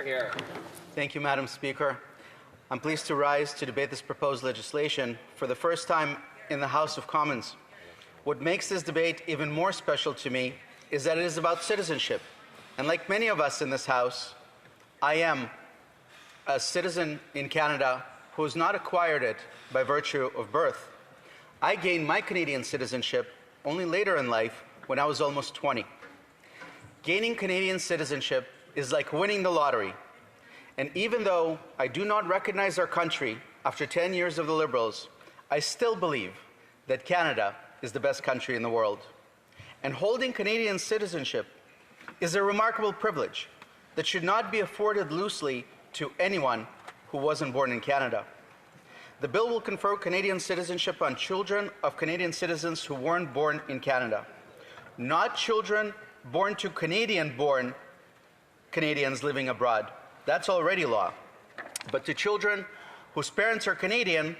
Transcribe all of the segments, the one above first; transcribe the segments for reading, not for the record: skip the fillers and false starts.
Here. Thank you, Madam Speaker. I'm pleased to rise to debate this proposed legislation for the first time in the House of Commons. What makes this debate even more special to me is that it is about citizenship. And like many of us in this House, I am a citizen in Canada who has not acquired it by virtue of birth. I gained my Canadian citizenship only later in life when I was almost 20. Gaining Canadian citizenship is like winning the lottery. And even though I do not recognize our country after 10 years of the Liberals, I still believe that Canada is the best country in the world. And holding Canadian citizenship is a remarkable privilege that should not be afforded loosely to anyone who wasn't born in Canada. The bill will confer Canadian citizenship on children of Canadian citizens who weren't born in Canada, not children born to Canadian-born Canadians living abroad. That's already law. But to children whose parents are Canadian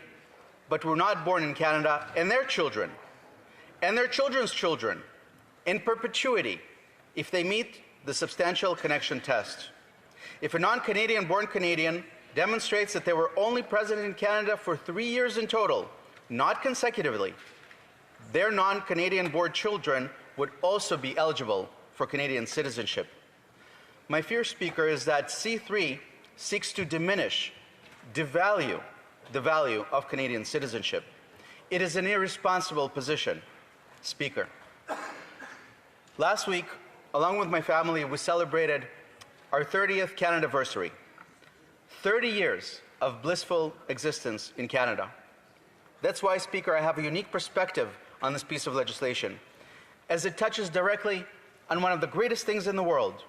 but were not born in Canada, and their children, and their children's children, in perpetuity, if they meet the substantial connection test. If a non-Canadian born Canadian demonstrates that they were only present in Canada for 3 years in total, not consecutively, their non-Canadian born children would also be eligible for Canadian citizenship. My fear, Speaker, is that C3 seeks to diminish, devalue the value of Canadian citizenship. It is an irresponsible position, Speaker. Last week, along with my family, we celebrated our 30th Canadiversary. 30 years of blissful existence in Canada. That's why, Speaker, I have a unique perspective on this piece of legislation, as it touches directly on one of the greatest things in the world,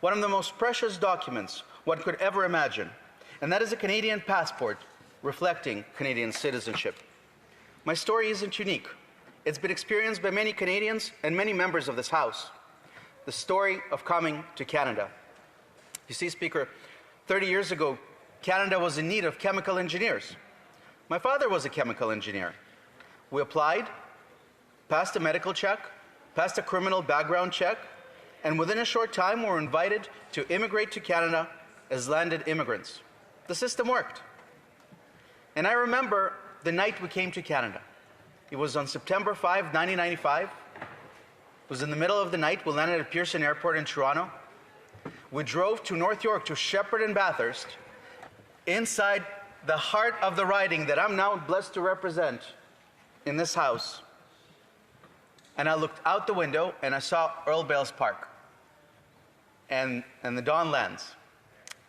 one of the most precious documents one could ever imagine, and that is a Canadian passport reflecting Canadian citizenship. My story isn't unique. It's been experienced by many Canadians and many members of this House. The story of coming to Canada. You see, Speaker, 30 years ago, Canada was in need of chemical engineers. My father was a chemical engineer. We applied, passed a medical check, passed a criminal background check, and within a short time were invited to immigrate to Canada as landed immigrants. The system worked. And I remember the night we came to Canada. It was on September 5, 1995. It was in the middle of the night. We landed at Pearson Airport in Toronto. We drove to North York, to Sheppard and Bathurst, inside the heart of the riding that I'm now blessed to represent in this House. And I looked out the window and I saw Earl Bales Park and the Don Lands.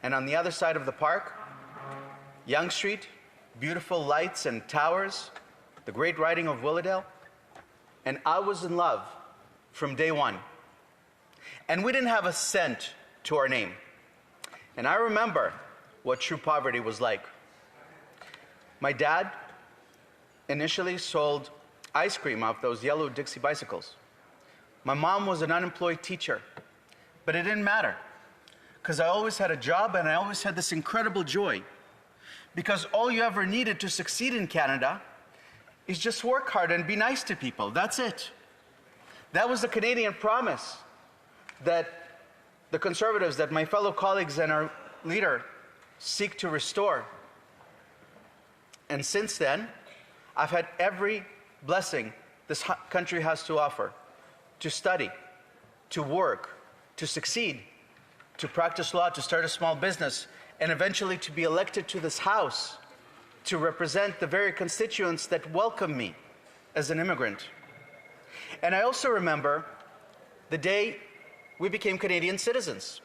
And on the other side of the park, Yonge Street, beautiful lights and towers, the great riding of Willowdale. And I was in love from day one. And we didn't have a cent to our name. And I remember what true poverty was like. My dad initially sold ice cream off those yellow Dixie bicycles. My mom was an unemployed teacher, but it didn't matter because I always had a job and I always had this incredible joy because all you ever needed to succeed in Canada is just work hard and be nice to people. That's it. That was the Canadian promise that the Conservatives, that my fellow colleagues and our leader seek to restore. And since then, I've had every blessing this country has to offer: to study, to work, to succeed, to practice law, to start a small business, and eventually to be elected to this House to represent the very constituents that welcome me as an immigrant. And I also remember the day we became Canadian citizens.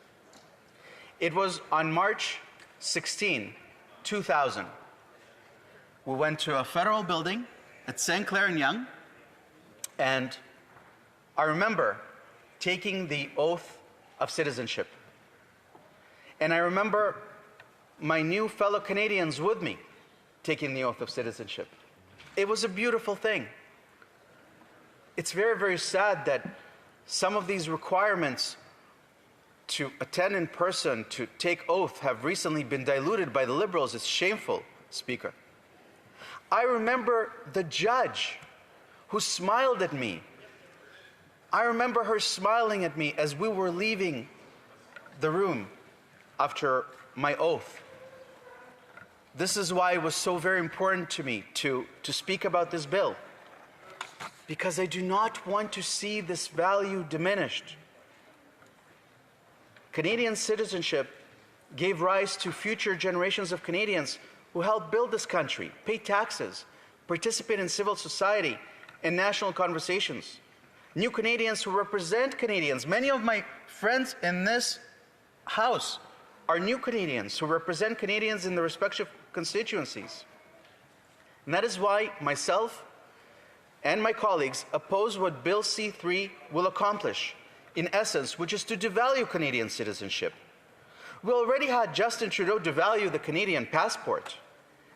It was on March 16, 2000. We went to a federal building at St. Clair and Yonge, and I remember taking the oath of citizenship. And I remember my new fellow Canadians with me taking the oath of citizenship. It was a beautiful thing. It's very, very sad that some of these requirements to attend in person, to take oath, have recently been diluted by the Liberals. It's shameful, Speaker. I remember the judge who smiled at me. I remember her smiling at me as we were leaving the room after my oath. This is why it was so very important to me to speak about this bill, because I do not want to see this value diminished. Canadian citizenship gave rise to future generations of Canadians who helped build this country, pay taxes, participate in civil society and national conversations. New Canadians who represent Canadians. Many of my friends in this House are new Canadians who represent Canadians in their respective constituencies. And that is why myself and my colleagues oppose what Bill C-3 will accomplish, in essence, which is to devalue Canadian citizenship. We already had Justin Trudeau devalue the Canadian passport,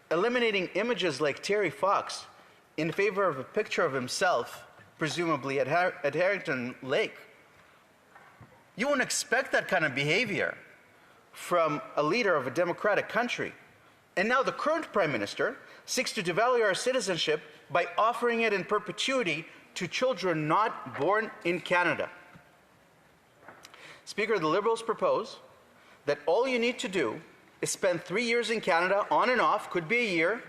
eliminating images like Terry Fox in favor of a picture of himself, presumably at Harrington Lake. You wouldn't expect that kind of behavior from a leader of a democratic country. And now the current Prime Minister seeks to devalue our citizenship by offering it in perpetuity to children not born in Canada. Speaker, the Liberals propose that all you need to do is spend 3 years in Canada on and off, could be a year,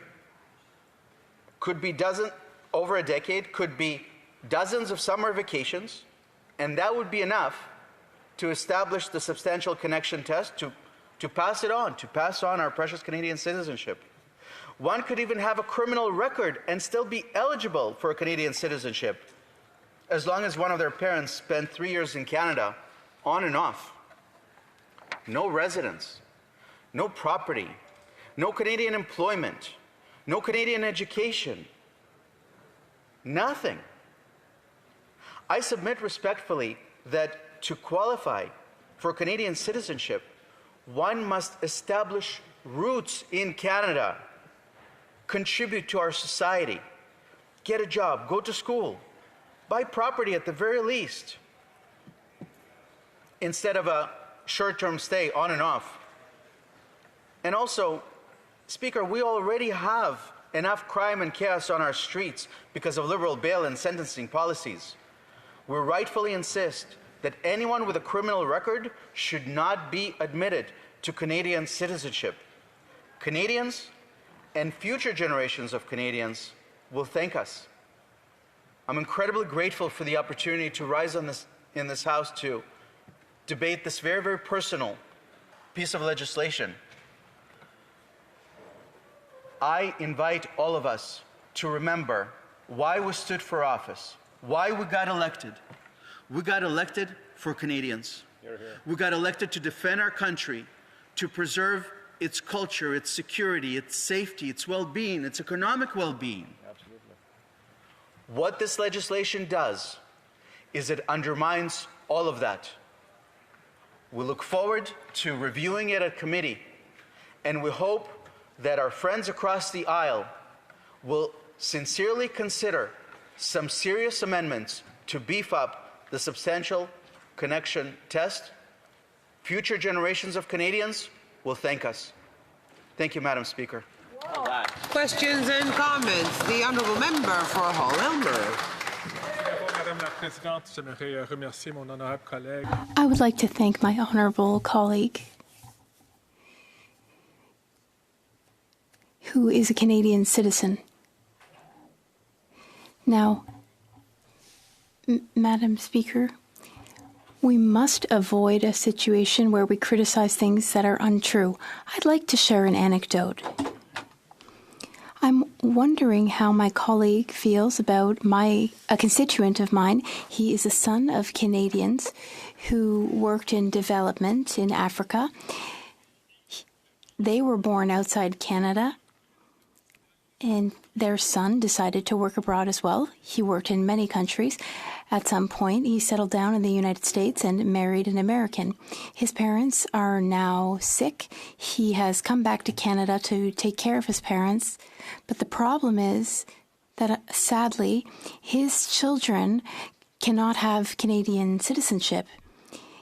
could be over a decade, could be dozens of summer vacations, and that would be enough to establish the substantial connection test to pass on our precious Canadian citizenship. One could even have a criminal record and still be eligible for a Canadian citizenship, as long as one of their parents spent 3 years in Canada on and off. No residence, no property, no Canadian employment, no Canadian education, nothing. I submit respectfully that to qualify for Canadian citizenship, one must establish roots in Canada, contribute to our society, get a job, go to school, buy property at the very least, instead of a short-term stay on and off. And also, Speaker, we already have enough crime and chaos on our streets because of Liberal bail and sentencing policies. We rightfully insist that anyone with a criminal record should not be admitted to Canadian citizenship. Canadians and future generations of Canadians will thank us. I'm incredibly grateful for the opportunity to rise in this House to debate this very, very personal piece of legislation. I invite all of us to remember why we stood for office, why we got elected. We got elected for Canadians. Hear, hear. We got elected to defend our country, to preserve its culture, its security, its safety, its well-being, its economic well-being. Absolutely. What this legislation does is it undermines all of that. We look forward to reviewing it at committee, and we hope that our friends across the aisle will sincerely consider some serious amendments to beef up the substantial connection test. Future generations of Canadians will thank us. Thank you, Madam Speaker. Well questions and comments. The Honourable Member for Hull-Elmer. I would like to thank my honourable colleague, who is a Canadian citizen. Now, Madam Speaker, we must avoid a situation where we criticize things that are untrue. I'd like to share an anecdote. I'm wondering how my colleague feels about a constituent of mine. He is a son of Canadians who worked in development in Africa. They were born outside Canada, and their son decided to work abroad as well. He worked in many countries. At some point, he settled down in the United States and married an American. His parents are now sick. He has come back to Canada to take care of his parents. But the problem is that, sadly, his children cannot have Canadian citizenship.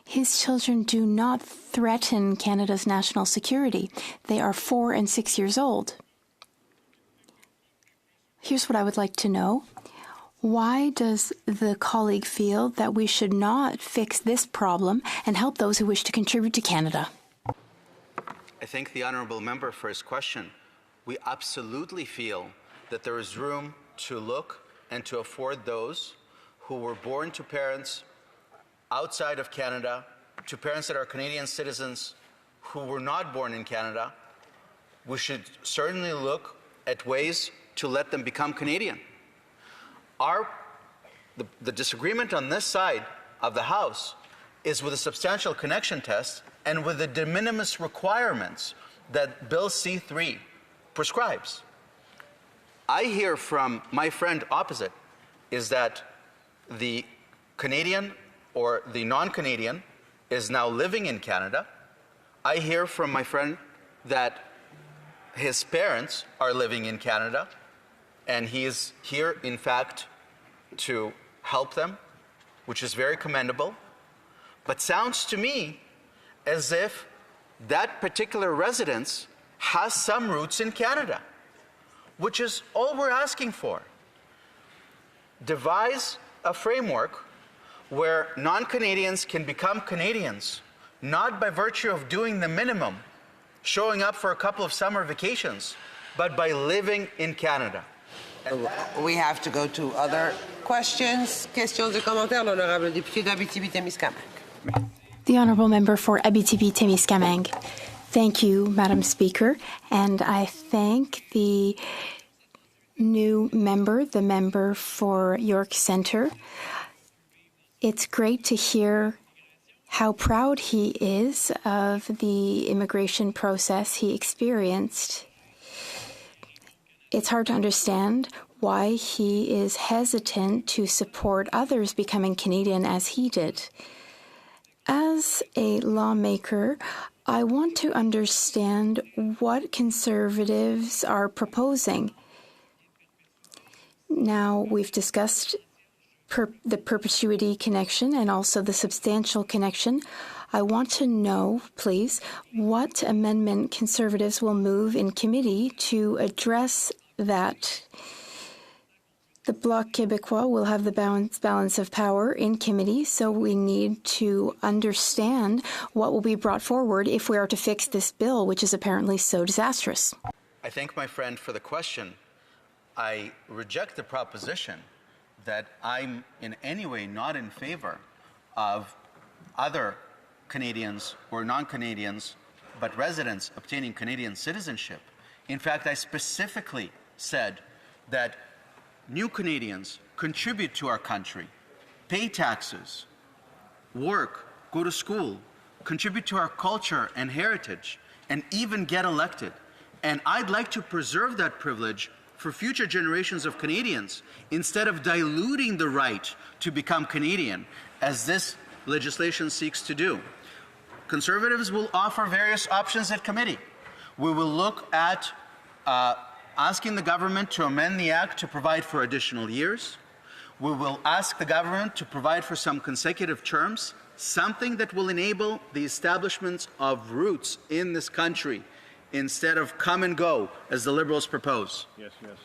His children do not threaten Canada's national security. They are 4 and 6 years old. Here's what I would like to know. Why does the colleague feel that we should not fix this problem and help those who wish to contribute to Canada? thank the honourable member for his question. We absolutely feel that there is room to look and to afford those who were born to parents outside of Canada, to parents that are Canadian citizens who were not born in Canada. We should certainly look at ways to let them become Canadian. The disagreement on this side of the House is with a substantial connection test and with the de minimis requirements that Bill C-3 prescribes. I hear from my friend opposite is that the Canadian or the non-Canadian is now living in Canada. I hear from my friend that his parents are living in Canada and he is here, in fact, to help them, which is very commendable. But sounds to me as if that particular residence has some roots in Canada, which is all we're asking for. Devise a framework where non-Canadians can become Canadians, not by virtue of doing the minimum, showing up for a couple of summer vacations, but by living in Canada. We have to go to other questions. Questions et commentaires, l'honorable député d'Abitibi-Témiscamingue. The Honourable Member for Abitibi-Témiscamingue. Thank you, Madam Speaker, and I thank the new member, the member for York Centre. It's great to hear how proud he is of the immigration process he experienced. It's hard to understand why he is hesitant to support others becoming Canadian as he did. As a lawmaker, I want to understand what Conservatives are proposing. Now, we've discussed the perpetuity connection and also the substantial connection. I want to know, please, what amendment Conservatives will move in committee to address that. The Bloc Québécois will have the balance of power in committee, so we need to understand what will be brought forward if we are to fix this bill, which is apparently so disastrous. I thank my friend for the question. I reject the proposition that I'm in any way not in favor of other Canadians or non-Canadians, but residents obtaining Canadian citizenship. In fact, I specifically said that new Canadians contribute to our country, pay taxes, work, go to school, contribute to our culture and heritage, and even get elected. And I'd like to preserve that privilege for future generations of Canadians instead of diluting the right to become Canadian, as this legislation seeks to do. Conservatives will offer various options at committee. We will look at asking the government to amend the Act to provide for additional years. We will ask the government to provide for some consecutive terms, something that will enable the establishment of roots in this country instead of come and go, as the Liberals propose. Yes, yes.